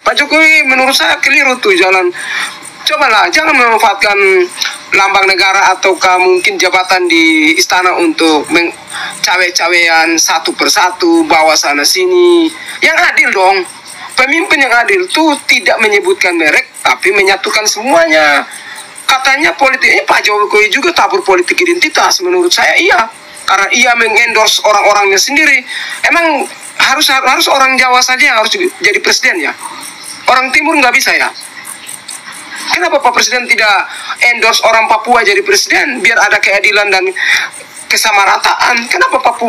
Pak Jokowi menurut saya keliru tuh jalan. Cobalah, jangan memanfaatkan lambang negara ataukah mungkin jabatan di istana untuk cawe-cawean satu persatu, bawa sana sini. Yang adil dong. Pemimpin yang adil tuh tidak menyebutkan merek, tapi menyatukan semuanya. Katanya politiknya Pak Jokowi juga tabur politik identitas. Menurut saya iya. Karena ia mengendorse orang-orangnya sendiri. Emang harus orang Jawa saja yang harus jadi presiden ya? Orang Timur nggak bisa ya? Kenapa Pak Presiden tidak endorse orang Papua jadi presiden? Biar ada keadilan dan kesamarataan. Kenapa Pak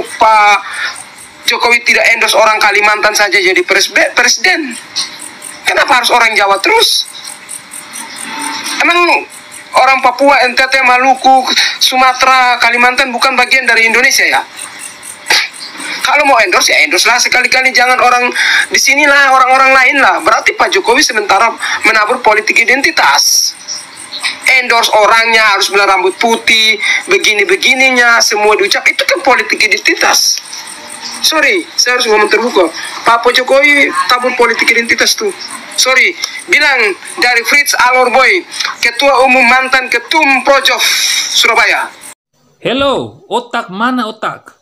Jokowi tidak endorse orang Kalimantan saja jadi presiden? Kenapa harus orang Jawa terus? Emang orang Papua, NTT, Maluku, Sumatera, Kalimantan bukan bagian dari Indonesia ya? Kalau mau endorse ya endorse lah sekali-kali, jangan orang di sinilah, orang-orang lain lah. Berarti Pak Jokowi sementara menabur politik identitas. Endorse orangnya harus berambut putih, begini-begininya, semua diucap, itu kan politik identitas. Sorry, saya harus ngomong terbuka. Pak Jokowi tabur politik identitas tuh. Sorry, bilang dari Fritz Alorboy, Ketua Umum mantan Ketum Projov Surabaya. Hello, otak mana otak?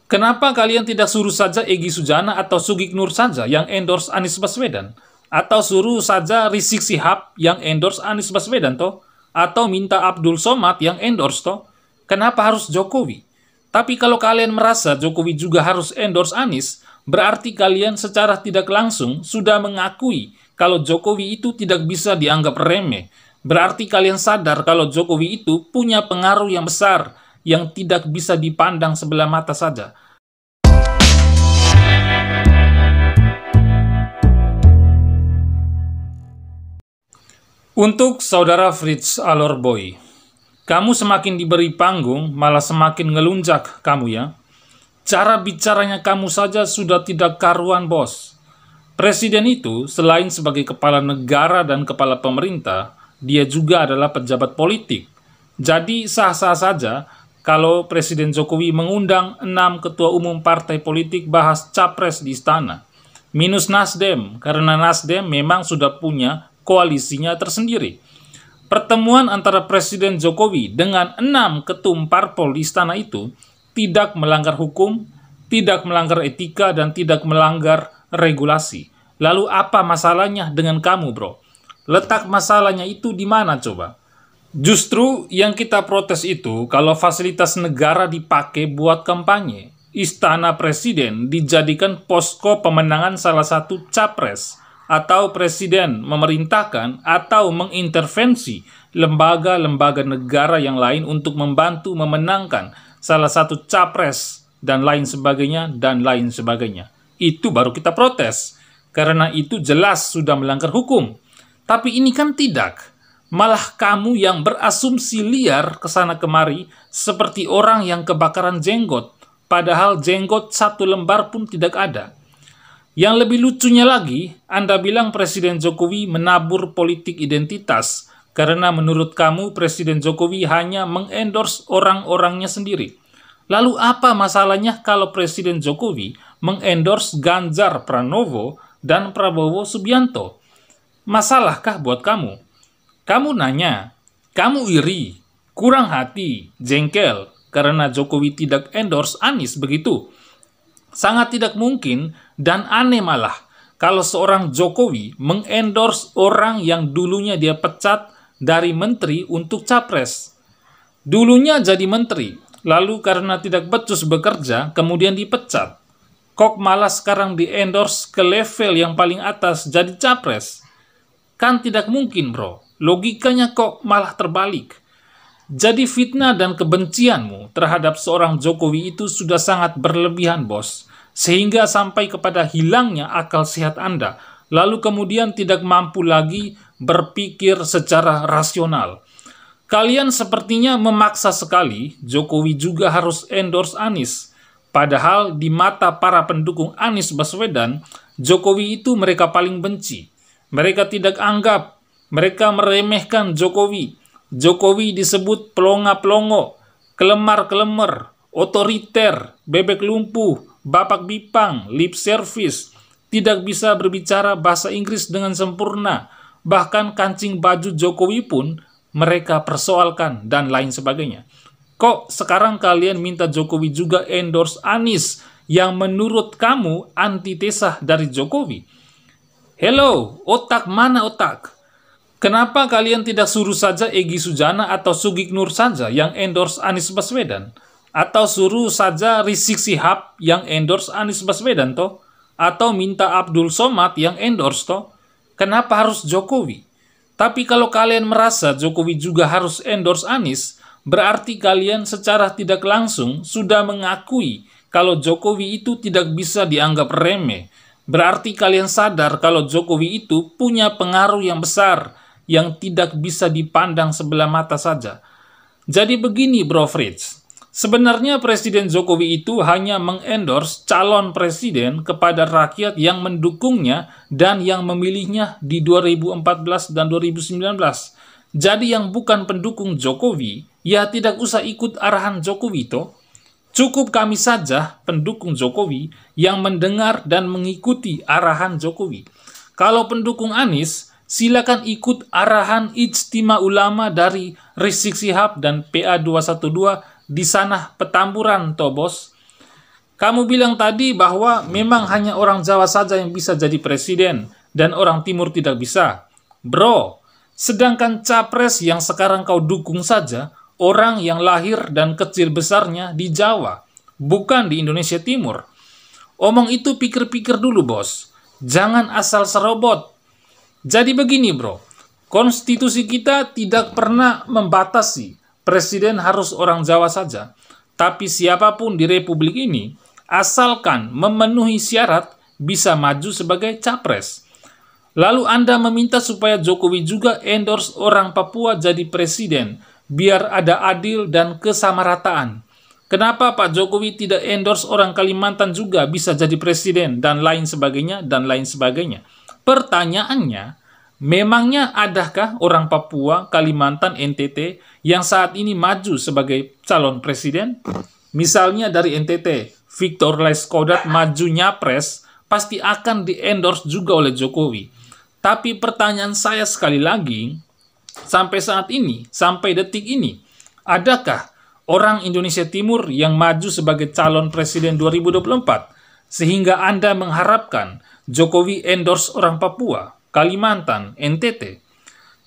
Kenapa kalian tidak suruh saja Egy Sujana atau Sugik Nur saja yang endorse Anies Baswedan? Atau suruh saja Rizik Syihab yang endorse Anies Baswedan toh? Atau minta Abdul Somad yang endorse toh? Kenapa harus Jokowi? Tapi kalau kalian merasa Jokowi juga harus endorse Anies, berarti kalian secara tidak langsung sudah mengakui kalau Jokowi itu tidak bisa dianggap remeh. Berarti kalian sadar kalau Jokowi itu punya pengaruh yang besar, yang tidak bisa dipandang sebelah mata saja. Untuk saudara Fritz Alorboy, kamu semakin diberi panggung, malah semakin ngelunjak kamu ya. Cara bicaranya kamu saja sudah tidak karuan, bos. Presiden itu, selain sebagai kepala negara dan kepala pemerintah, dia juga adalah pejabat politik. Jadi sah-sah saja kalau Presiden Jokowi mengundang 6 ketua umum partai politik bahas capres di istana. Minus Nasdem, karena Nasdem memang sudah punya koalisinya tersendiri. Pertemuan antara Presiden Jokowi dengan 6 ketum parpol di istana itu tidak melanggar hukum, tidak melanggar etika, dan tidak melanggar regulasi. Lalu apa masalahnya dengan kamu, bro? Letak masalahnya itu di mana coba? Justru yang kita protes itu kalau fasilitas negara dipakai buat kampanye. Istana Presiden dijadikan posko pemenangan salah satu capres, atau Presiden memerintahkan atau mengintervensi lembaga-lembaga negara yang lain untuk membantu memenangkan salah satu capres, dan lain sebagainya, dan lain sebagainya. Itu baru kita protes, karena itu jelas sudah melanggar hukum. Tapi ini kan tidak. Malah kamu yang berasumsi liar kesana kemari seperti orang yang kebakaran jenggot, padahal jenggot satu lembar pun tidak ada. Yang lebih lucunya lagi, Anda bilang Presiden Jokowi menabur politik identitas, karena menurut kamu Presiden Jokowi hanya mengendorse orang-orangnya sendiri. Lalu apa masalahnya kalau Presiden Jokowi mengendorse Ganjar Pranowo dan Prabowo Subianto? Masalahkah buat kamu? Kamu nanya, kamu iri, kurang hati, jengkel, karena Jokowi tidak endorse Anies begitu? Sangat tidak mungkin dan aneh malah kalau seorang Jokowi mengendorse orang yang dulunya dia pecat dari menteri untuk capres. Dulunya jadi menteri, lalu karena tidak becus bekerja, kemudian dipecat. Kok malah sekarang di-endorse ke level yang paling atas jadi capres? Kan tidak mungkin, bro. Logikanya kok malah terbalik. Jadi fitnah dan kebencianmu terhadap seorang Jokowi itu sudah sangat berlebihan, bos. Sehingga sampai kepada hilangnya akal sehat Anda. Lalu kemudian tidak mampu lagi berpikir secara rasional. Kalian sepertinya memaksa sekali Jokowi juga harus endorse Anies. Padahal di mata para pendukung Anies Baswedan, Jokowi itu mereka paling benci. Mereka tidak anggap, mereka meremehkan Jokowi. Jokowi disebut pelongo-pelongo, kelemar-kelemar, otoriter, bebek lumpuh, bapak bipang, lip service, tidak bisa berbicara bahasa Inggris dengan sempurna, bahkan kancing baju Jokowi pun mereka persoalkan, dan lain sebagainya. Kok sekarang kalian minta Jokowi juga endorse Anies yang menurut kamu antitesa dari Jokowi? Hello, otak mana otak? Kenapa kalian tidak suruh saja Egy Sujana atau Sugik Nur saja yang endorse Anies Baswedan? Atau suruh saja Rizik Syihab yang endorse Anies Baswedan toh? Atau minta Abdul Somad yang endorse toh? Kenapa harus Jokowi? Tapi kalau kalian merasa Jokowi juga harus endorse Anies, berarti kalian secara tidak langsung sudah mengakui kalau Jokowi itu tidak bisa dianggap remeh. Berarti kalian sadar kalau Jokowi itu punya pengaruh yang besar yang tidak bisa dipandang sebelah mata saja. Jadi begini Bro Fritz, sebenarnya Presiden Jokowi itu hanya mengendorse calon presiden kepada rakyat yang mendukungnya dan yang memilihnya di 2014 dan 2019. Jadi yang bukan pendukung Jokowi, ya tidak usah ikut arahan Jokowi toh. Cukup kami saja pendukung Jokowi yang mendengar dan mengikuti arahan Jokowi. Kalau pendukung Anies, silakan ikut arahan Ijtima Ulama dari Rizik Syihab dan PA 212 di sana Petamburan toh bos. Kamu bilang tadi bahwa memang hanya orang Jawa saja yang bisa jadi presiden dan orang Timur tidak bisa. Bro, sedangkan capres yang sekarang kau dukung saja orang yang lahir dan kecil besarnya di Jawa, bukan di Indonesia Timur. Omong itu pikir-pikir dulu bos, jangan asal serobot. Jadi begini bro, konstitusi kita tidak pernah membatasi presiden harus orang Jawa saja, tapi siapapun di republik ini, asalkan memenuhi syarat, bisa maju sebagai capres. Lalu Anda meminta supaya Jokowi juga endorse orang Papua jadi presiden, biar ada adil dan kesamarataan. Kenapa Pak Jokowi tidak endorse orang Kalimantan juga bisa jadi presiden, dan lain sebagainya, dan lain sebagainya. Pertanyaannya, memangnya adakah orang Papua, Kalimantan, NTT yang saat ini maju sebagai calon presiden? Misalnya dari NTT, Victor Laiskodat maju nyapres, pasti akan di-endorse juga oleh Jokowi. Tapi pertanyaan saya sekali lagi, sampai saat ini, sampai detik ini, adakah orang Indonesia Timur yang maju sebagai calon presiden 2024? Sehingga Anda mengharapkan Jokowi endorse orang Papua, Kalimantan, NTT.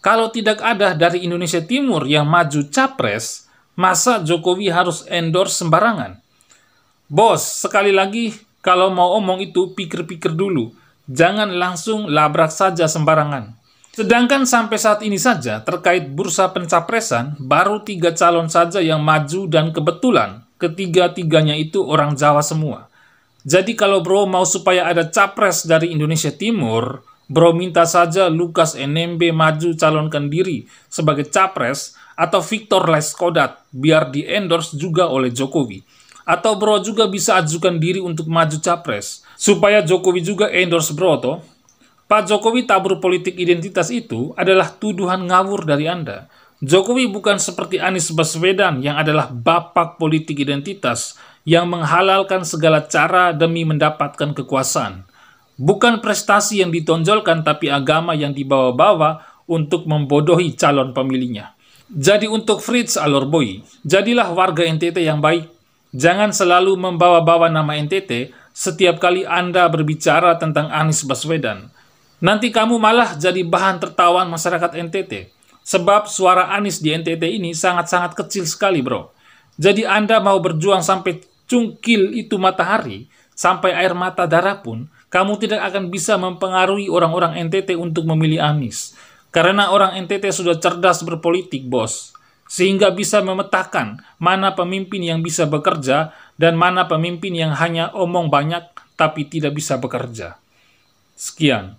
Kalau tidak ada dari Indonesia Timur yang maju capres, masa Jokowi harus endorse sembarangan? Bos, sekali lagi, kalau mau omong itu pikir-pikir dulu. Jangan langsung labrak saja sembarangan. Sedangkan sampai saat ini saja, terkait bursa pencapresan, baru 3 calon saja yang maju dan kebetulan ketiga-tiganya itu orang Jawa semua. Jadi kalau bro mau supaya ada capres dari Indonesia Timur, bro minta saja Lukas NMB maju calonkan diri sebagai capres, atau Victor Laiskodat biar di-endorse juga oleh Jokowi. Atau bro juga bisa ajukan diri untuk maju capres, supaya Jokowi juga endorse bro toh. Pak Jokowi tabur politik identitas itu adalah tuduhan ngawur dari Anda. Jokowi bukan seperti Anies Baswedan yang adalah bapak politik identitas yang menghalalkan segala cara demi mendapatkan kekuasaan. Bukan prestasi yang ditonjolkan tapi agama yang dibawa-bawa untuk membodohi calon pemilihnya. Jadi untuk Fritz Alorboy, jadilah warga NTT yang baik. Jangan selalu membawa-bawa nama NTT setiap kali Anda berbicara tentang Anies Baswedan. Nanti kamu malah jadi bahan tertawaan masyarakat NTT. Sebab suara Anies di NTT ini sangat-sangat kecil sekali bro. Jadi Anda mau berjuang sampai cungkil itu matahari, sampai air mata darah pun, kamu tidak akan bisa mempengaruhi orang-orang NTT untuk memilih Anies. Karena orang NTT sudah cerdas berpolitik bos. Sehingga bisa memetakan mana pemimpin yang bisa bekerja dan mana pemimpin yang hanya omong banyak tapi tidak bisa bekerja. Sekian.